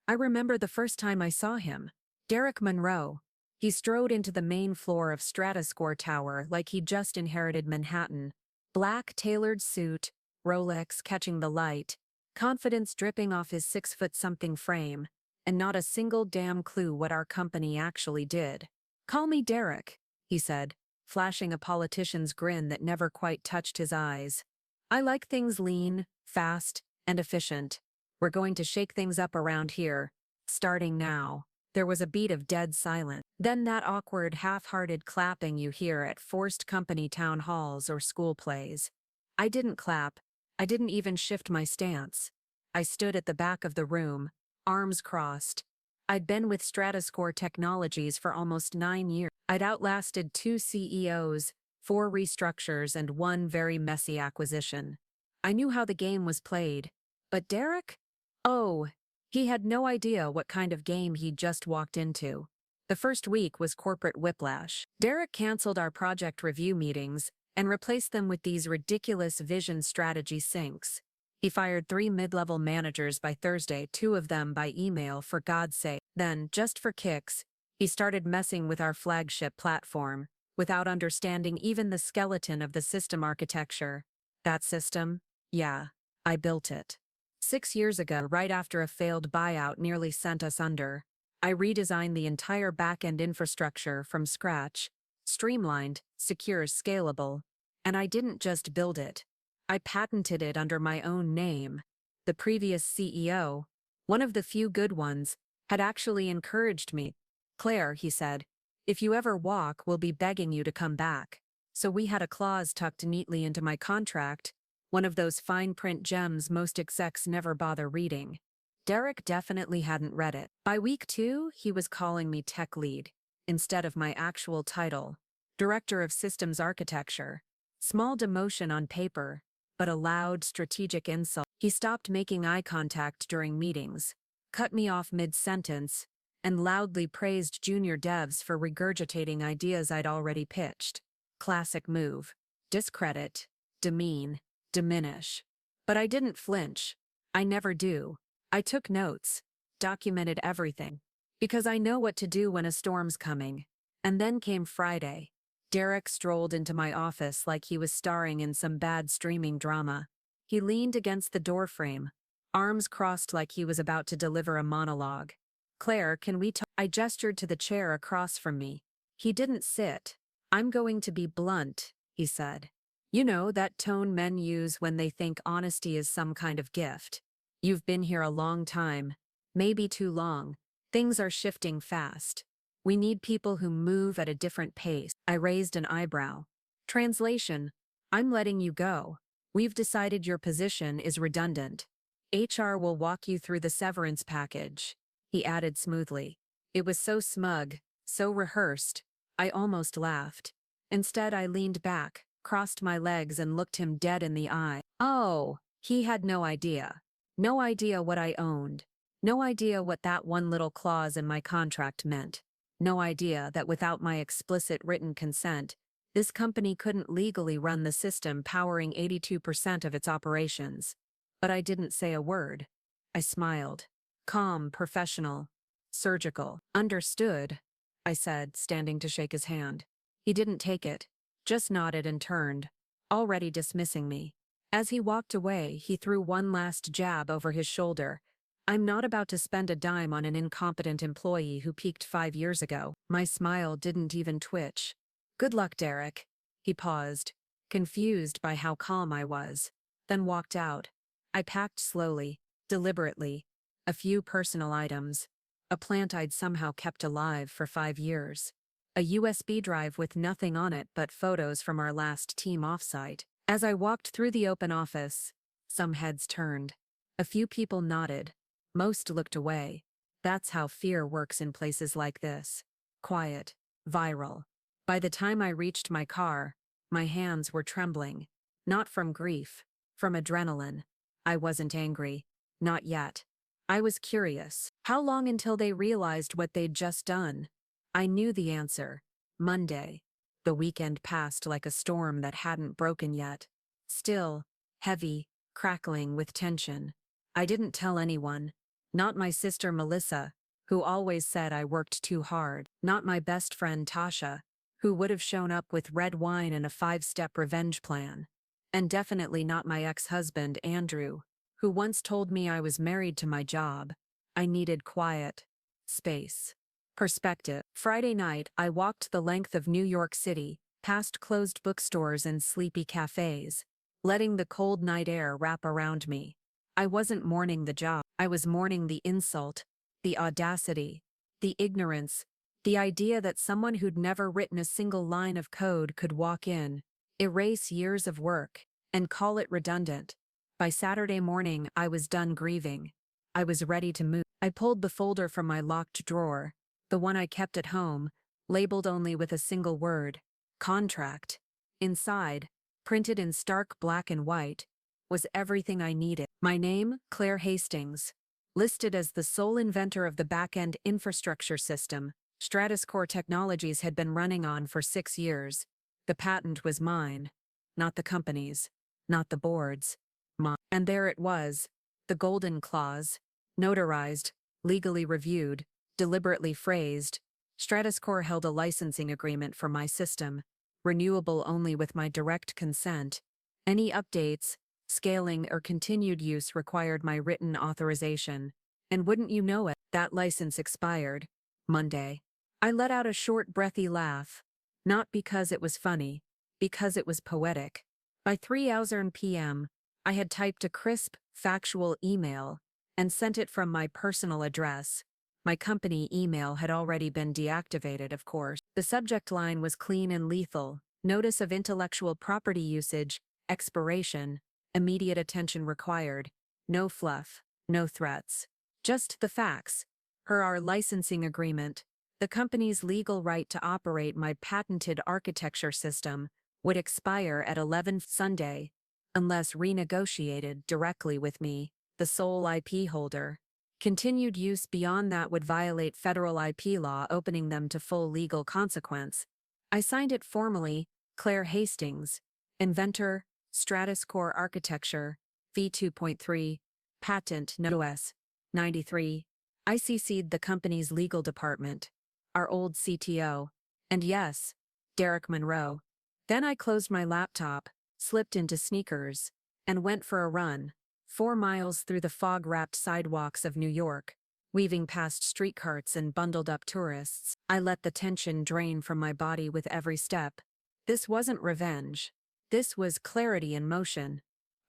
I remember the first time I saw him. Derek Monroe. He strode into the main floor of StratusCore Tower like he'd just inherited Manhattan. Black tailored suit, Rolex catching the light, confidence dripping off his 6-foot-something frame, and not a single damn clue what our company actually did. "Call me Derek," he said, flashing a politician's grin that never quite touched his eyes. "I like things lean, fast, and efficient. We're going to shake things up around here, starting now." There was a beat of dead silence. Then that awkward, half-hearted clapping you hear at forced company town halls or school plays. I didn't clap. I didn't even shift my stance. I stood at the back of the room, arms crossed. I'd been with StratusCore Technologies for almost 9 years. I'd outlasted 2 CEOs, 4 restructures, and 1 very messy acquisition. I knew how the game was played. But Derek? Oh, he had no idea what kind of game he'd just walked into. The first week was corporate whiplash. Derek canceled our project review meetings and replaced them with these ridiculous vision strategy syncs. He fired 3 mid-level managers by Thursday, 2 of them by email, for God's sake. Then, just for kicks, he started messing with our flagship platform, without understanding even the skeleton of the system architecture. That system? Yeah, I built it. 6 years ago, right after a failed buyout nearly sent us under, I redesigned the entire back-end infrastructure from scratch, streamlined, secure, scalable, and I didn't just build it. I patented it under my own name. The previous CEO, one of the few good ones, had actually encouraged me. "Claire," he said, "if you ever walk, we'll be begging you to come back." So we had a clause tucked neatly into my contract, one of those fine print gems most execs never bother reading. Derek definitely hadn't read it. By week 2, he was calling me tech lead, instead of my actual title, Director of Systems Architecture. Small demotion on paper, but a loud, strategic insult. He stopped making eye contact during meetings, cut me off mid-sentence, and loudly praised junior devs for regurgitating ideas I'd already pitched. Classic move. Discredit, demean, diminish. But I didn't flinch. I never do. I took notes, documented everything, because I know what to do when a storm's coming. And then came Friday. Derek strolled into my office like he was starring in some bad streaming drama. He leaned against the doorframe, arms crossed like he was about to deliver a monologue. "Claire, can we talk?" I gestured to the chair across from me. He didn't sit. "I'm going to be blunt," he said. "You know that tone men use when they think honesty is some kind of gift. You've been here a long time, maybe too long. Things are shifting fast. We need people who move at a different pace." I raised an eyebrow. Translation: "I'm letting you go. We've decided your position is redundant. HR will walk you through the severance package," he added smoothly. It was so smug, so rehearsed, I almost laughed. Instead, I leaned back, crossed my legs, and looked him dead in the eye. Oh, he had no idea. No idea what I owned. No idea what that one little clause in my contract meant. No idea that without my explicit written consent, this company couldn't legally run the system powering 82% of its operations. But I didn't say a word. I smiled. Calm, professional, surgical. "Understood," I said, standing to shake his hand. He didn't take it, just nodded and turned, already dismissing me. As he walked away, he threw one last jab over his shoulder. "I'm not about to spend a dime on an incompetent employee who peaked 5 years ago." My smile didn't even twitch. "Good luck, Derek." He paused, confused by how calm I was, then walked out. I packed slowly, deliberately, a few personal items, a plant I'd somehow kept alive for 5 years, a USB drive with nothing on it but photos from our last team offsite. As I walked through the open office, some heads turned. A few people nodded. Most looked away. That's how fear works in places like this. Quiet, viral. By the time I reached my car, my hands were trembling. Not from grief, from adrenaline. I wasn't angry. Not yet. I was curious. How long until they realized what they'd just done? I knew the answer. Monday. The weekend passed like a storm that hadn't broken yet. Still, heavy, crackling with tension. I didn't tell anyone. Not my sister Melissa, who always said I worked too hard. Not my best friend Tasha, who would have shown up with red wine and a 5-step revenge plan. And definitely not my ex-husband Andrew, who once told me I was married to my job. I needed quiet, space, perspective. Friday night, I walked the length of New York City, past closed bookstores and sleepy cafes, letting the cold night air wrap around me. I wasn't mourning the job. I was mourning the insult, the audacity, the ignorance, the idea that someone who'd never written a single line of code could walk in, erase years of work, and call it redundant. By Saturday morning, I was done grieving. I was ready to move. I pulled the folder from my locked drawer, the one I kept at home, labeled only with a single word, contract. Inside, printed in stark black and white, was everything I needed. My name, Claire Hastings, listed as the sole inventor of the back-end infrastructure system StratusCore Technologies had been running on for 6 years. The patent was mine, not the company's, not the board's, mine. And there it was, the golden clause, notarized, legally reviewed, deliberately phrased. StratusCore held a licensing agreement for my system, renewable only with my direct consent. Any updates, scaling, or continued use required my written authorization. And wouldn't you know it, that license expired Monday. I let out a short, breathy laugh. Not because it was funny, because it was poetic. By 3:00 p.m., I had typed a crisp, factual email and sent it from my personal address. My company email had already been deactivated, of course. The subject line was clean and lethal: notice of intellectual property usage, expiration, immediate attention required. No fluff, no threats. Just the facts. Per our licensing agreement, the company's legal right to operate my patented architecture system would expire at 11 Sunday, unless renegotiated directly with me, the sole IP holder. Continued use beyond that would violate federal IP law, opening them to full legal consequence. I signed it formally, Claire Hastings, inventor, StratusCore Architecture, V2.3, patent No. S. 93. I CC'd the company's legal department, our old CTO, and yes, Derek Monroe. Then I closed my laptop, slipped into sneakers, and went for a run, 4 miles through the fog-wrapped sidewalks of New York, weaving past street carts and bundled-up tourists. I let the tension drain from my body with every step. This wasn't revenge. This was clarity in motion.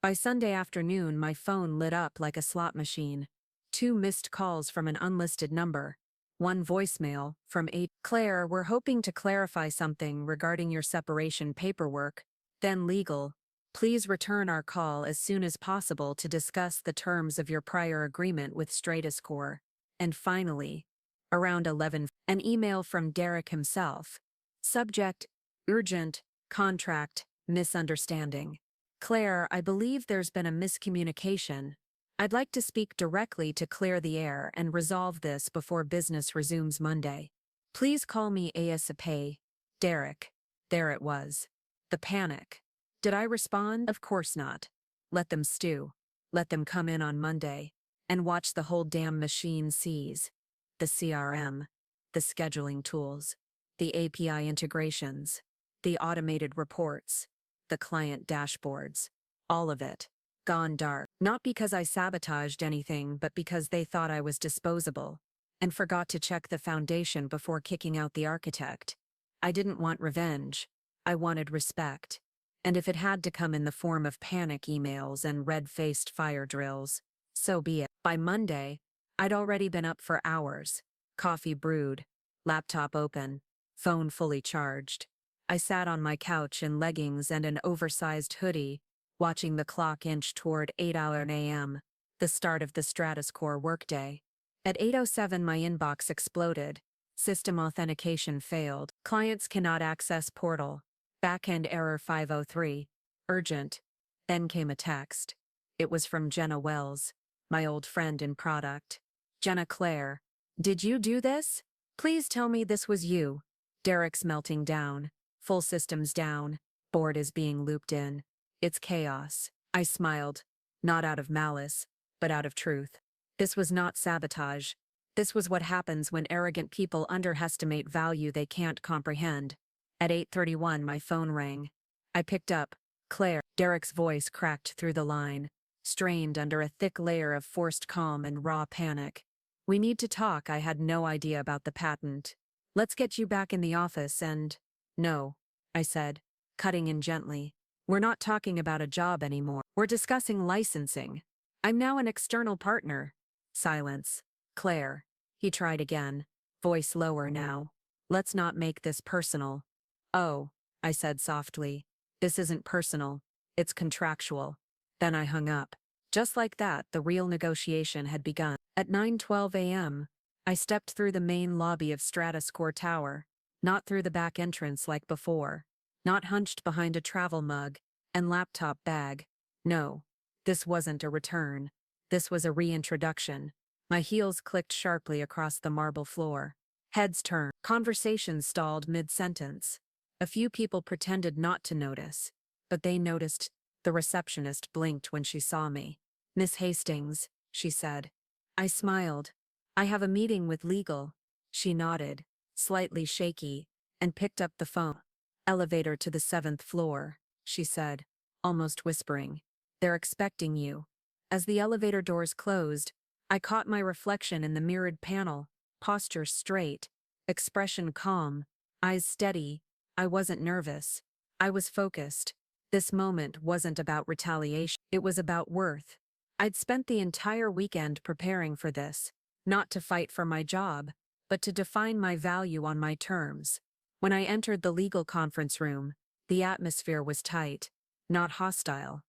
By Sunday afternoon, my phone lit up like a slot machine. 2 missed calls from an unlisted number. 1 voicemail from 8. Claire, we're hoping to clarify something regarding your separation paperwork. Then legal. Please return our call as soon as possible to discuss the terms of your prior agreement with StratusCore. And finally, around 11, an email from Derek himself. Subject: urgent, contract, misunderstanding. Claire, I believe there's been a miscommunication. I'd like to speak directly to clear the air and resolve this before business resumes Monday. Please call me ASAP. Derek. There it was. The panic. Did I respond? Of course not. Let them stew. Let them come in on Monday and watch the whole damn machine seize. The CRM, the scheduling tools, the API integrations, the automated reports, the client dashboards, all of it. Gone dark. Not because I sabotaged anything, but because they thought I was disposable and forgot to check the foundation before kicking out the architect. I didn't want revenge. I wanted respect. And if it had to come in the form of panic emails and red-faced fire drills, so be it. By Monday, I'd already been up for hours. Coffee brewed, laptop open, phone fully charged. I sat on my couch in leggings and an oversized hoodie, watching the clock inch toward 8 a.m., the start of the StratusCore workday. At 8:07 my inbox exploded. System authentication failed. Clients cannot access portal. Backend error 503. Urgent. Then came a text. It was from Jenna Wells, my old friend in product. Jenna: Claire, did you do this? Please tell me this was you. Derek's melting down. Full systems down. Board is being looped in. It's chaos. I smiled, not out of malice, but out of truth. This was not sabotage. This was what happens when arrogant people underestimate value they can't comprehend. At 8:31, my phone rang. I picked up. Claire. Derek's voice cracked through the line, strained under a thick layer of forced calm and raw panic. We need to talk. I had no idea about the patent. Let's get you back in the office and… No, I said, cutting in gently. We're not talking about a job anymore. We're discussing licensing. I'm now an external partner. Silence. Claire. He tried again, voice lower now. Let's not make this personal. Oh, I said softly. This isn't personal. It's contractual. Then I hung up. Just like that, the real negotiation had begun. At 9:12 a.m., I stepped through the main lobby of StratusCore Tower, not through the back entrance like before, not hunched behind a travel mug and laptop bag. No, this wasn't a return. This was a reintroduction. My heels clicked sharply across the marble floor. Heads turned. Conversations stalled mid-sentence. A few people pretended not to notice, but they noticed. The receptionist blinked when she saw me. Miss Hastings, she said. I smiled. I have a meeting with legal. She nodded, slightly shaky, and picked up the phone. Elevator to the 7th floor, she said, almost whispering. They're expecting you. As the elevator doors closed, I caught my reflection in the mirrored panel, posture straight, expression calm, eyes steady. I wasn't nervous. I was focused. This moment wasn't about retaliation. It was about worth. I'd spent the entire weekend preparing for this, not to fight for my job, but to define my value on my terms. When I entered the legal conference room, the atmosphere was tight, not hostile.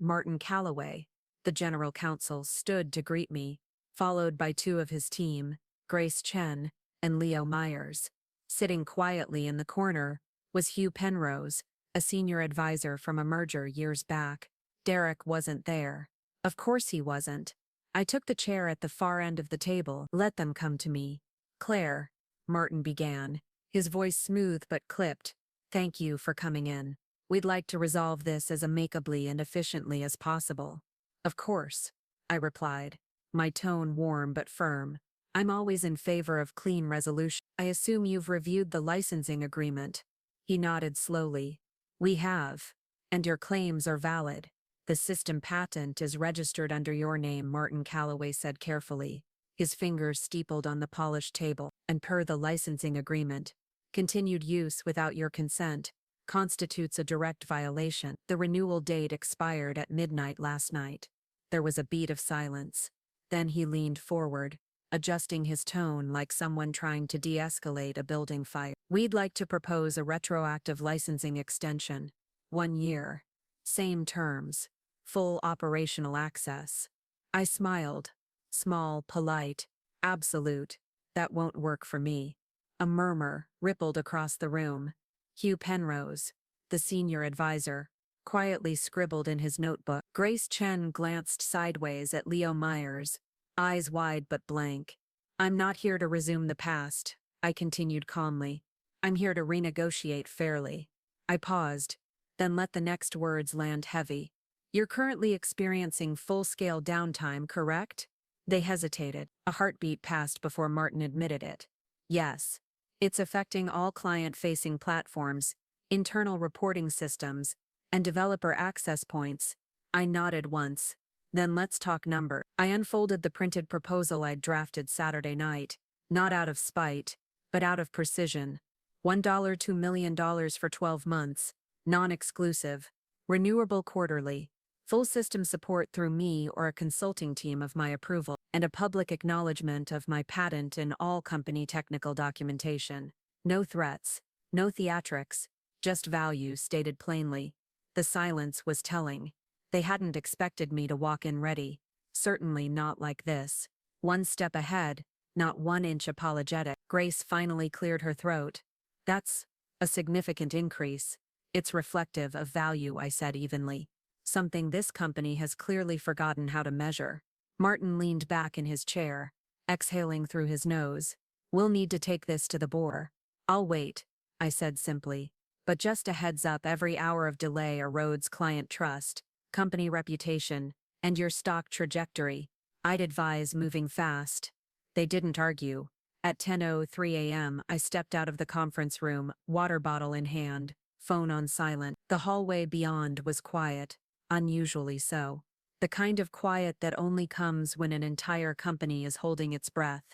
Martin Calloway, the general counsel, stood to greet me, followed by two of his team, Grace Chen and Leo Myers. Sitting quietly in the corner was Hugh Penrose, a senior advisor from a merger years back. Derek wasn't there. Of course he wasn't. I took the chair at the far end of the table. Let them come to me. Claire, Martin began, his voice smooth but clipped. Thank you for coming in. We'd like to resolve this as amicably and efficiently as possible. Of course, I replied, my tone warm but firm. I'm always in favor of clean resolution. I assume you've reviewed the licensing agreement. He nodded slowly. We have. And your claims are valid. The system patent is registered under your name, Martin Calloway said carefully, his fingers steepled on the polished table. And per the licensing agreement, continued use without your consent constitutes a direct violation. The renewal date expired at midnight last night. There was a beat of silence. Then he leaned forward, adjusting his tone like someone trying to de-escalate a building fire. We'd like to propose a retroactive licensing extension. 1 year. Same terms. Full operational access. I smiled. Small, polite, absolute. That won't work for me. A murmur rippled across the room. Hugh Penrose, the senior advisor, quietly scribbled in his notebook. Grace Chen glanced sideways at Leo Myers, eyes wide but blank. I'm not here to resume the past, I continued calmly. I'm here to renegotiate fairly. I paused, then let the next words land heavy. You're currently experiencing full-scale downtime, correct? They hesitated. A heartbeat passed before Martin admitted it. Yes. It's affecting all client-facing platforms, internal reporting systems, and developer access points. I nodded once. Then let's talk number. I unfolded the printed proposal I'd drafted Saturday night, not out of spite, but out of precision. $2 million for 12 months, non-exclusive, renewable quarterly, full system support through me or a consulting team of my approval, and a public acknowledgement of my patent in all company technical documentation. No threats, no theatrics, just value stated plainly. The silence was telling. They hadn't expected me to walk in ready, certainly not like this. One step ahead, not 1 inch apologetic. Grace finally cleared her throat. That's a significant increase. It's reflective of value, I said evenly. Something this company has clearly forgotten how to measure. Martin leaned back in his chair, exhaling through his nose. We'll need to take this to the board. I'll wait, I said simply. But just a heads up, every hour of delay erodes client trust, company reputation, and your stock trajectory. I'd advise moving fast. They didn't argue. At 10:03 a.m., I stepped out of the conference room, water bottle in hand, phone on silent. The hallway beyond was quiet, unusually so. The kind of quiet that only comes when an entire company is holding its breath.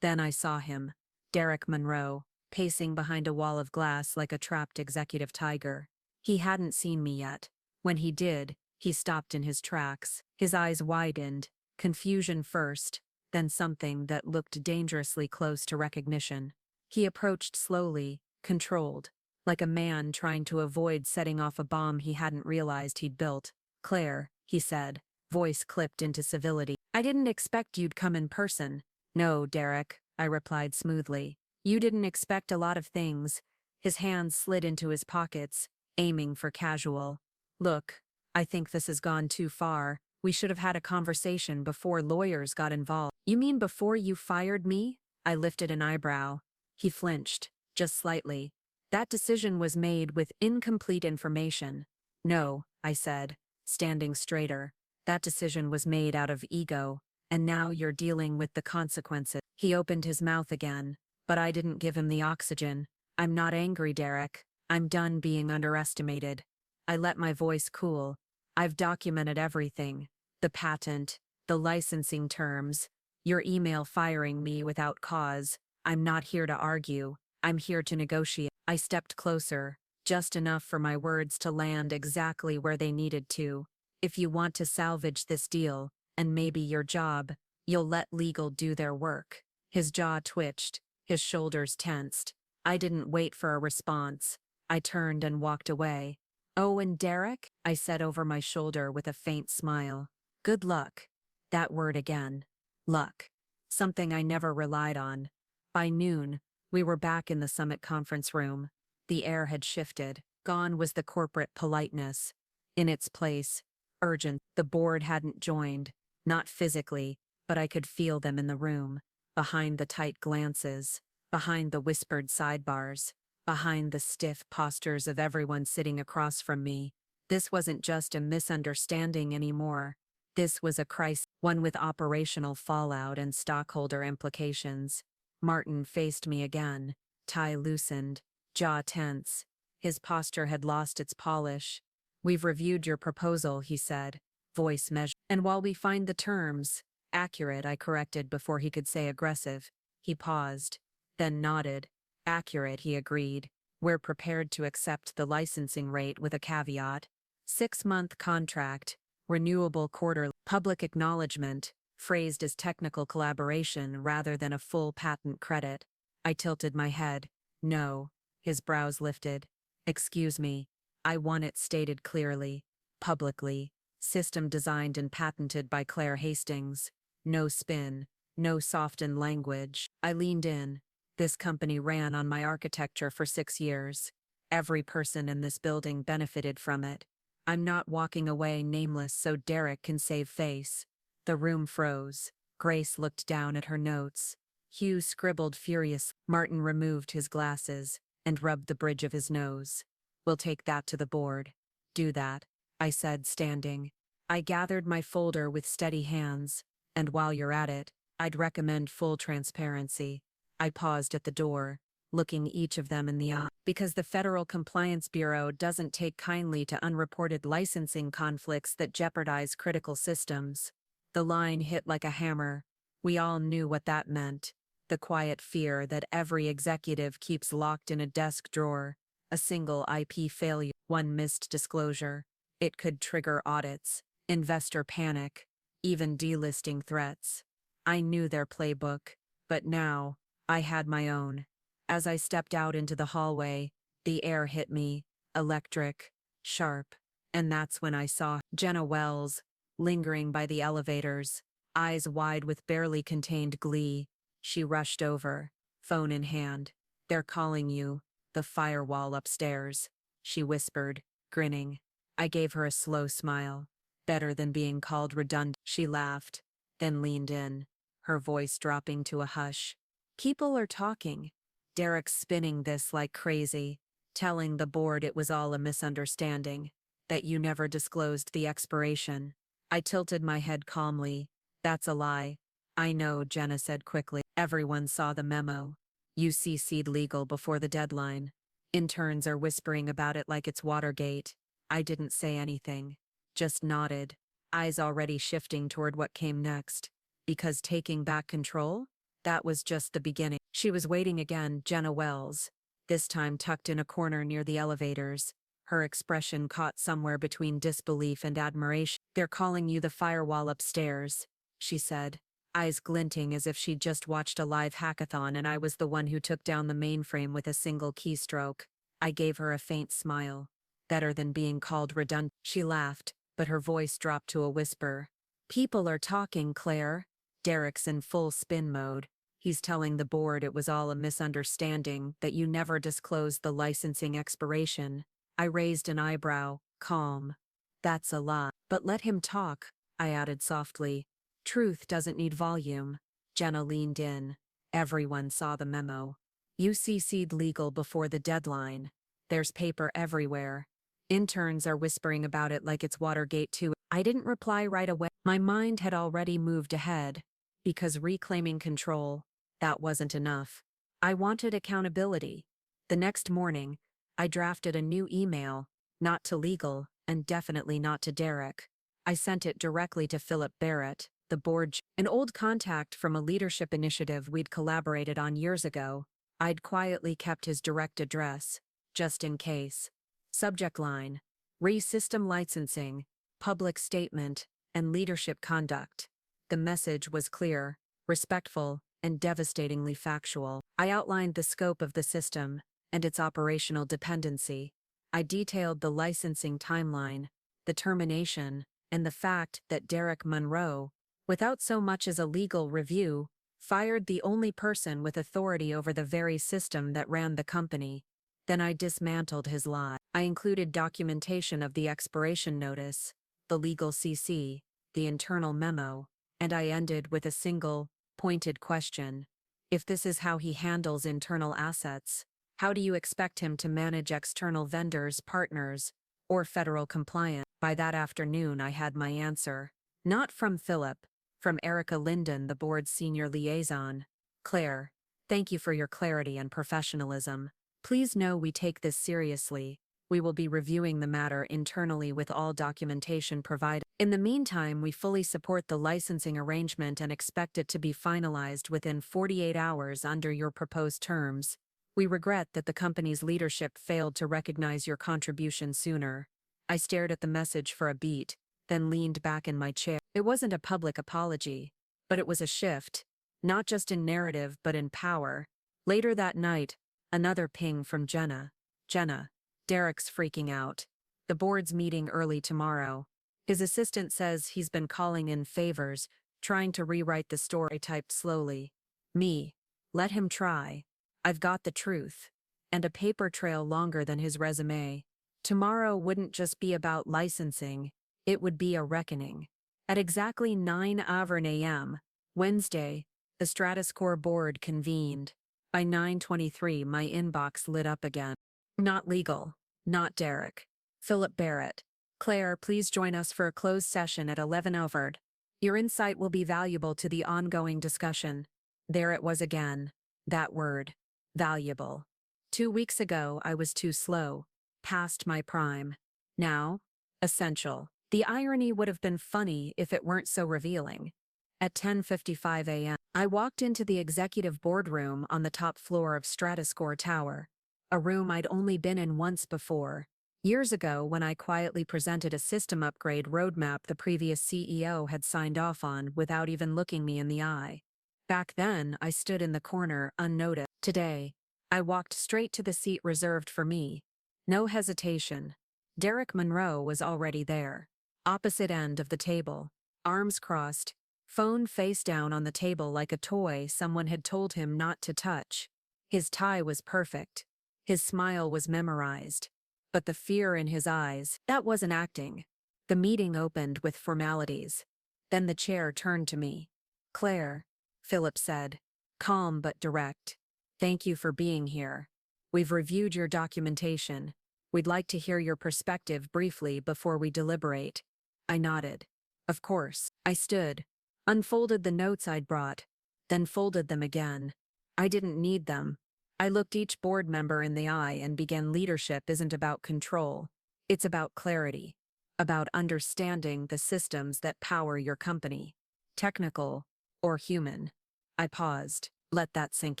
Then I saw him, Derek Monroe, pacing behind a wall of glass like a trapped executive tiger. He hadn't seen me yet. When he did, he stopped in his tracks. His eyes widened, confusion first, then something that looked dangerously close to recognition. He approached slowly, controlled, like a man trying to avoid setting off a bomb he hadn't realized he'd built. "Claire," he said, voice clipped into civility. "I didn't expect you'd come in person." "No, Derek," I replied smoothly. "You didn't expect a lot of things." His hands slid into his pockets, aiming for casual. "Look, I think this has gone too far. We should have had a conversation before lawyers got involved." "You mean before you fired me?" I lifted an eyebrow. He flinched, just slightly. "That decision was made with incomplete information." "No," I said, standing straighter. "That decision was made out of ego, and now you're dealing with the consequences." He opened his mouth again, but I didn't give him the oxygen. "I'm not angry, Derek. I'm done being underestimated." I let my voice cool. "I've documented everything. The patent, the licensing terms, your email firing me without cause. I'm not here to argue. I'm here to negotiate." I stepped closer, just enough for my words to land exactly where they needed to. "If you want to salvage this deal, and maybe your job, you'll let legal do their work." His jaw twitched, his shoulders tensed. I didn't wait for a response. I turned and walked away. "Oh, and Derek?" I said over my shoulder with a faint smile. "Good luck." That word again. Luck. Something I never relied on. By noon, we were back in the summit conference room. The air had shifted. Gone was the corporate politeness. In its place, urgent. The board hadn't joined. Not physically, but I could feel them in the room. Behind the tight glances. Behind the whispered sidebars. Behind the stiff postures of everyone sitting across from me. This wasn't just a misunderstanding anymore. This was a crisis, one with operational fallout and stockholder implications. Martin faced me again, tie loosened, jaw tense. His posture had lost its polish. "We've reviewed your proposal," he said, voice measured. "And while we find the terms accurate," I corrected before he could say aggressive. He paused, then nodded. "Accurate," he agreed. "We're prepared to accept the licensing rate with a caveat. 6-month contract, renewable quarterly, public acknowledgement, phrased as technical collaboration rather than a full patent credit." I tilted my head. "No." His brows lifted. "Excuse me. I want it stated clearly, publicly. System designed and patented by Claire Hastings. No spin, no softened language." I leaned in. "This company ran on my architecture for 6 years. Every person in this building benefited from it. I'm not walking away nameless so Derek can save face." The room froze. Grace looked down at her notes. Hugh scribbled furious. Martin removed his glasses and rubbed the bridge of his nose. "We'll take that to the board." "Do that," I said, standing. I gathered my folder with steady hands. "And while you're at it, I'd recommend full transparency." I paused at the door, looking each of them in the eye. "Because the Federal Compliance Bureau doesn't take kindly to unreported licensing conflicts that jeopardize critical systems." The line hit like a hammer. We all knew what that meant. The quiet fear that every executive keeps locked in a desk drawer. A single IP failure, one missed disclosure. It could trigger audits, investor panic, even delisting threats. I knew their playbook, but now, I had my own. As I stepped out into the hallway, the air hit me, electric, sharp, and that's when I saw Jenna Wells, lingering by the elevators, eyes wide with barely contained glee. She rushed over, phone in hand. "They're calling you, the firewall upstairs," she whispered, grinning. I gave her a slow smile. "Better than being called redundant." She laughed, then leaned in, her voice dropping to a hush. "People are talking. Derek's spinning this like crazy, telling the board it was all a misunderstanding, that you never disclosed the expiration." I tilted my head calmly. That's a lie. I know, Jenna said quickly. Everyone saw the memo. You CC'd legal before the deadline. Interns are whispering about it like it's Watergate. I didn't say anything. Just nodded, eyes already shifting toward what came next. Because taking back control? That was just the beginning. She was waiting again, Jenna Wells. This time tucked in a corner near the elevators. Her expression caught somewhere between disbelief and admiration. They're calling you the firewall upstairs, she said, eyes glinting as if she'd just watched a live hackathon and I was the one who took down the mainframe with a single keystroke. I gave her a faint smile. Better than being called redundant. She laughed, but her voice dropped to a whisper. People are talking, Claire. Derek's in full spin mode. He's telling the board it was all a misunderstanding, that you never disclosed the licensing expiration. I raised an eyebrow, calm. That's a lie. But let him talk, I added softly. Truth doesn't need volume. Jenna leaned in. Everyone saw the memo. You CC'd legal before the deadline. There's paper everywhere. Interns are whispering about it like it's Watergate too. I didn't reply right away. My mind had already moved ahead. Because reclaiming control, that wasn't enough. I wanted accountability. The next morning, I drafted a new email, not to legal, and definitely not to Derek. I sent it directly to Philip Barrett, the board, an old contact from a leadership initiative we'd collaborated on years ago. I'd quietly kept his direct address, just in case. Subject line: Re-system licensing, public statement, and leadership conduct. The message was clear, respectful, and devastatingly factual. I outlined the scope of the system and its operational dependency. I detailed the licensing timeline, the termination, and the fact that Derek Monroe, without so much as a legal review, fired the only person with authority over the very system that ran the company. Then I dismantled his lie. I included documentation of the expiration notice, the legal CC, the internal memo, and I ended with a single, pointed question. If this is how he handles internal assets, how do you expect him to manage external vendors, partners, or federal compliance? By that afternoon I had my answer. Not from Philip, from Erica Linden, the board's senior liaison. Claire, thank you for your clarity and professionalism. Please know we take this seriously. We will be reviewing the matter internally with all documentation provided. In the meantime, we fully support the licensing arrangement and expect it to be finalized within 48 hours under your proposed terms. We regret that the company's leadership failed to recognize your contribution sooner. I stared at the message for a beat, then leaned back in my chair. It wasn't a public apology, but it was a shift, not just in narrative but in power. Later that night, another ping from Jenna. Jenna, Derek's freaking out. The board's meeting early tomorrow. His assistant says he's been calling in favors, trying to rewrite the story. Typed slowly. Me. Let him try. I've got the truth. And a paper trail longer than his resume. Tomorrow wouldn't just be about licensing, it would be a reckoning. At exactly 9 a.m., Wednesday, the StratusCore board convened. By 9:23, my inbox lit up again. Not legal. Not Derek. Philip Barrett. Claire, please join us for a closed session at 11 over. Your insight will be valuable to the ongoing discussion. There it was again. That word. Valuable. 2 weeks ago, I was too slow. Past my prime. Now, essential. The irony would have been funny if it weren't so revealing. At 10:55 a.m., I walked into the executive boardroom on the top floor of StratusCore Tower, a room I'd only been in once before, years ago when I quietly presented a system upgrade roadmap the previous CEO had signed off on without even looking me in the eye. Back then, I stood in the corner unnoticed. Today, I walked straight to the seat reserved for me. No hesitation. Derek Monroe was already there. Opposite end of the table, arms crossed, phone face down on the table like a toy someone had told him not to touch. His tie was perfect. His smile was memorized. But the fear in his eyes, that wasn't acting. The meeting opened with formalities. Then the chair turned to me. Claire, Philip said, calm but direct. Thank you for being here. We've reviewed your documentation. We'd like to hear your perspective briefly before we deliberate. I nodded. Of course. I stood, unfolded the notes I'd brought, then folded them again. I didn't need them. I looked each board member in the eye and began. Leadership isn't about control. It's about clarity, about understanding the systems that power your company, technical or human. I paused. Let that sink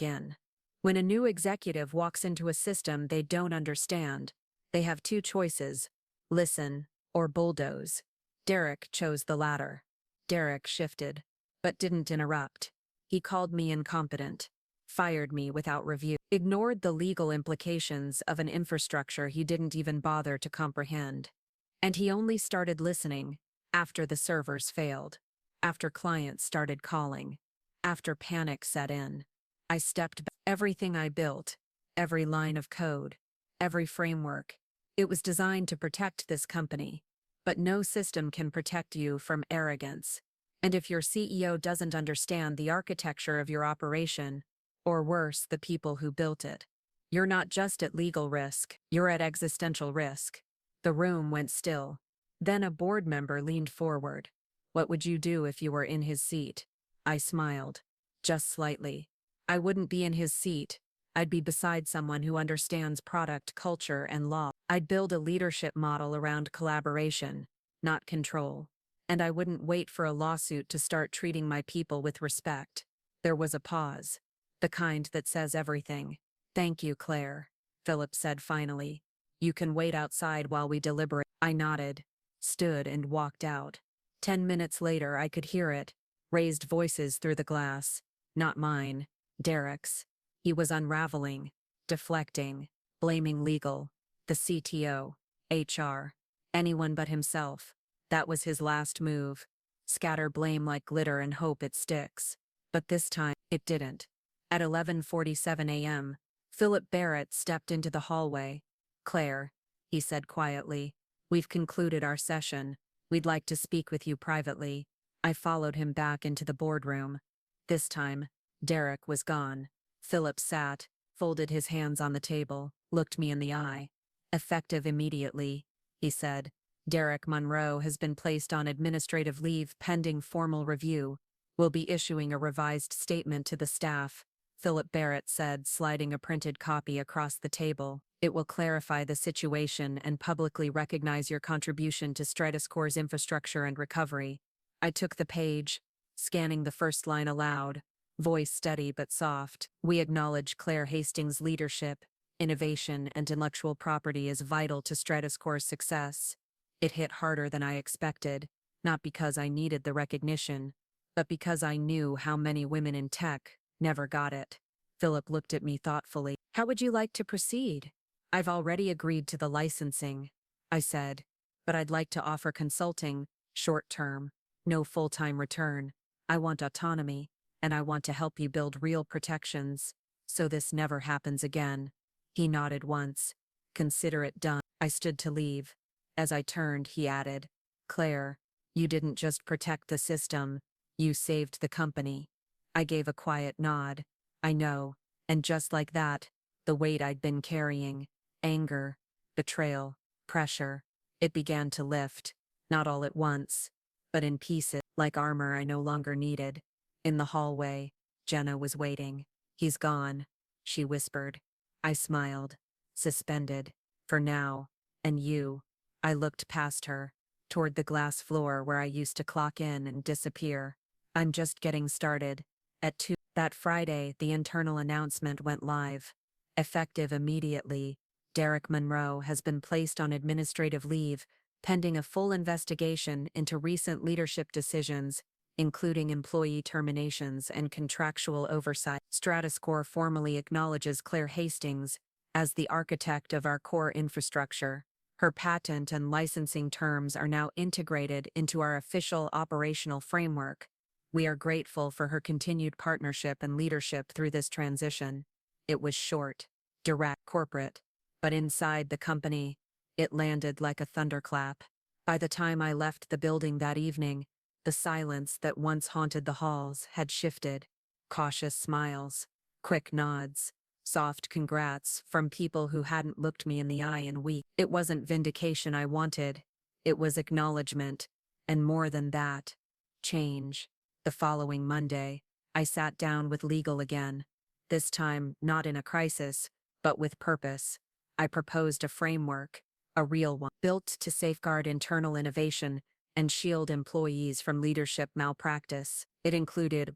in. When a new executive walks into a system they don't understand, they have two choices: listen or bulldoze. Derek chose the latter. Derek shifted, but didn't interrupt. He called me incompetent, fired me without review, ignored the legal implications of an infrastructure he didn't even bother to comprehend. And he only started listening after the servers failed, after clients started calling, after panic set in. I stepped back. Everything I built, every line of code, every framework, it was designed to protect this company. But no system can protect you from arrogance. And if your CEO doesn't understand the architecture of your operation, or worse, the people who built it, you're not just at legal risk, you're at existential risk. The room went still. Then a board member leaned forward. What would you do if you were in his seat? I smiled. Just slightly. I wouldn't be in his seat. I'd be beside someone who understands product culture and law. I'd build a leadership model around collaboration, not control. And I wouldn't wait for a lawsuit to start treating my people with respect. There was a pause. The kind that says everything. Thank you, Claire, Philip said finally. You can wait outside while we deliberate. I nodded, stood and walked out. 10 minutes later I could hear it. Raised voices through the glass. Not mine. Derek's. He was unraveling, deflecting, blaming legal, the CTO, HR, anyone but himself. That was his last move. Scatter blame like glitter and hope it sticks. But this time, it didn't. At 11:47 a.m., Philip Barrett stepped into the hallway. Claire, he said quietly, we've concluded our session. We'd like to speak with you privately. I followed him back into the boardroom. This time, Derek was gone. Philip sat, folded his hands on the table, looked me in the eye. Effective immediately, he said. Derek Monroe has been placed on administrative leave pending formal review. We'll be issuing a revised statement to the staff, Philip Barrett said, sliding a printed copy across the table. It will clarify the situation and publicly recognize your contribution to StratusCore's infrastructure and recovery. I took the page, scanning the first line aloud. Voice steady but soft. We acknowledge Claire Hastings' leadership, innovation, and intellectual property is vital to StratusCore's success. It hit harder than I expected, not because I needed the recognition, but because I knew how many women in tech never got it. Philip looked at me thoughtfully. How would you like to proceed? I've already agreed to the licensing, I said, but I'd like to offer consulting, short-term, no full-time return. I want autonomy. And I want to help you build real protections, so this never happens again. He nodded once. Consider it done. I stood to leave. As I turned, he added, Claire, you didn't just protect the system, you saved the company. I gave a quiet nod. I know. And just like that, the weight I'd been carrying, anger, betrayal, pressure, it began to lift, not all at once, but in pieces, like armor I no longer needed. In the hallway, Jenna was waiting. He's gone, she whispered. I smiled, suspended. For now. And you? I looked past her, toward the glass floor where I used to clock in and disappear. I'm just getting started. At 2 that Friday, the internal announcement went live. Effective immediately, Derek Monroe has been placed on administrative leave, pending a full investigation into recent leadership decisions, including employee terminations and contractual oversight. StratusCore formally acknowledges Claire Hastings as the architect of our core infrastructure. Her patent and licensing terms are now integrated into our official operational framework. We are grateful for her continued partnership and leadership through this transition. It was short, direct, corporate, but inside the company, it landed like a thunderclap. By the time I left the building that evening, the silence that once haunted the halls had shifted. Cautious smiles, quick nods, soft congrats from people who hadn't looked me in the eye in weeks. It wasn't vindication I wanted. It was acknowledgement, and more than that, change. The following Monday, I sat down with legal again. This time, not in a crisis, but with purpose. I proposed a framework, a real one, built to safeguard internal innovation and shield employees from leadership malpractice. It included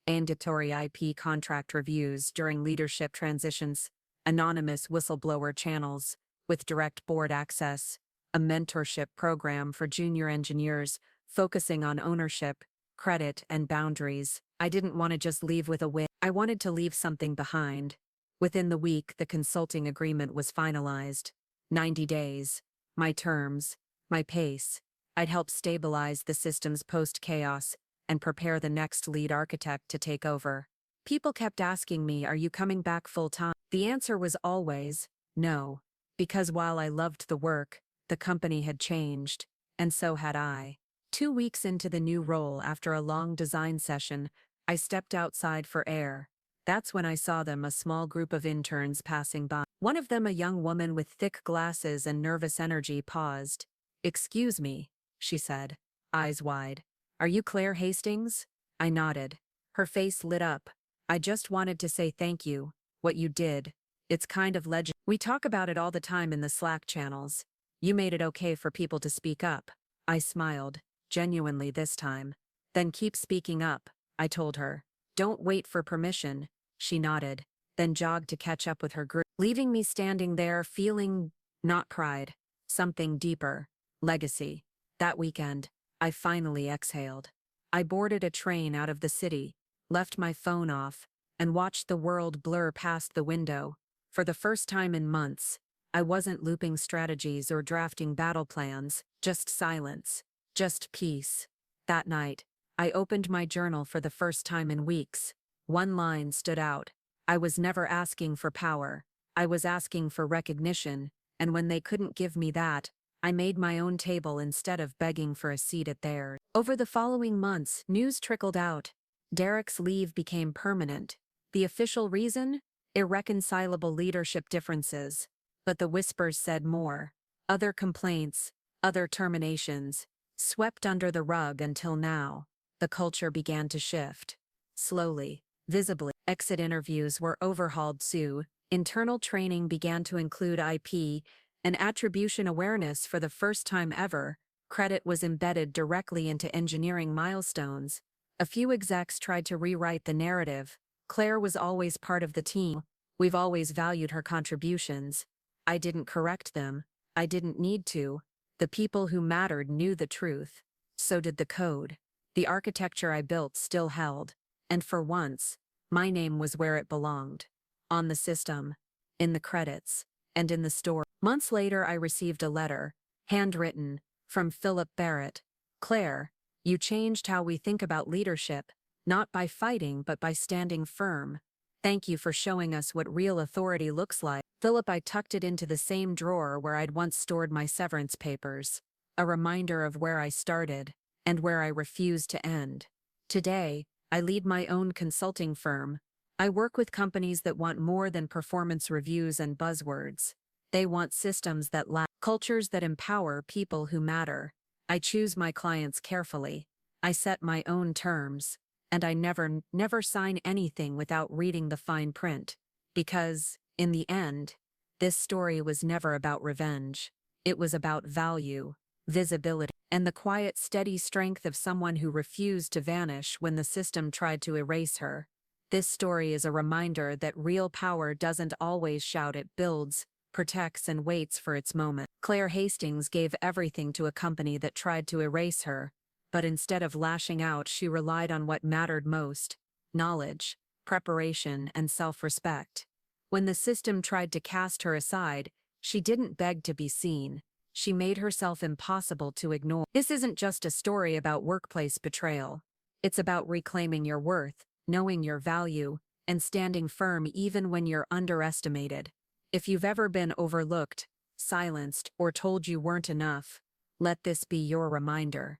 mandatory IP contract reviews during leadership transitions, anonymous whistleblower channels with direct board access, a mentorship program for junior engineers focusing on ownership, credit, and boundaries. I didn't want to just leave with a win. I wanted to leave something behind. Within the week, the consulting agreement was finalized. 90 days. My terms. My pace. I'd help stabilize the system's post-chaos and prepare the next lead architect to take over. People kept asking me, "Are you coming back full-time?" The answer was always, no. Because while I loved the work, the company had changed, and so had I. 2 weeks into the new role, after a long design session, I stepped outside for air. That's when I saw them, a small group of interns passing by. One of them, a young woman with thick glasses and nervous energy, paused. "Excuse me," she said, eyes wide. "Are you Claire Hastings?" I nodded. Her face lit up. "I just wanted to say thank you. What you did. It's kind of legend. We talk about it all the time in the Slack channels. You made it okay for people to speak up." I smiled, genuinely this time. "Then keep speaking up," I told her. "Don't wait for permission." She nodded, then jogged to catch up with her group, leaving me standing there feeling not pride, something deeper, legacy. That weekend, I finally exhaled. I boarded a train out of the city, left my phone off, and watched the world blur past the window. For the first time in months, I wasn't looping strategies or drafting battle plans, just silence, just peace. That night, I opened my journal for the first time in weeks. One line stood out. I was never asking for power. I was asking for recognition, and when they couldn't give me that, I made my own table instead of begging for a seat at theirs. Over the following months, news trickled out. Derek's leave became permanent. The official reason? Irreconcilable leadership differences. But the whispers said more. Other complaints, other terminations, swept under the rug until now. The culture began to shift. Slowly, visibly. Exit interviews were overhauled too. Internal training began to include IP and attribution awareness for the first time ever. Credit was embedded directly into engineering milestones. A few execs tried to rewrite the narrative. Claire was always part of the team. We've always valued her contributions. I didn't correct them. I didn't need to. The people who mattered knew the truth. So did the code. The architecture I built still held. And for once, my name was where it belonged. On the system, in the credits, and in the store. Months later, I received a letter, handwritten, from Philip Barrett. "Claire, you changed how we think about leadership, not by fighting but by standing firm. Thank you for showing us what real authority looks like." Philip, I tucked it into the same drawer where I'd once stored my severance papers. A reminder of where I started, and where I refused to end. Today, I lead my own consulting firm. I work with companies that want more than performance reviews and buzzwords. They want systems that last, cultures that empower people who matter. I choose my clients carefully. I set my own terms, and I never sign anything without reading the fine print. Because, in the end, this story was never about revenge. It was about value, visibility, and the quiet, steady strength of someone who refused to vanish when the system tried to erase her. This story is a reminder that real power doesn't always shout, it builds, protects, and waits for its moment. Claire Hastings gave everything to a company that tried to erase her, but instead of lashing out, she relied on what mattered most: knowledge, preparation, and self-respect. When the system tried to cast her aside, she didn't beg to be seen. She made herself impossible to ignore. This isn't just a story about workplace betrayal. It's about reclaiming your worth, knowing your value, and standing firm even when you're underestimated. If you've ever been overlooked, silenced, or told you weren't enough, let this be your reminder.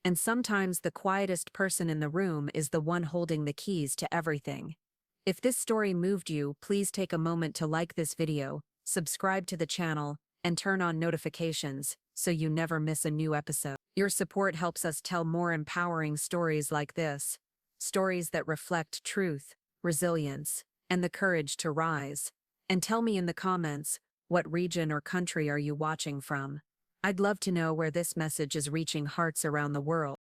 And sometimes the quietest person in the room is the one holding the keys to everything. If this story moved you, please take a moment to like this video, subscribe to the channel, and turn on notifications so you never miss a new episode. Your support helps us tell more empowering stories like this, stories that reflect truth, resilience, and the courage to rise. And tell me in the comments, what region or country are you watching from? I'd love to know where this message is reaching hearts around the world.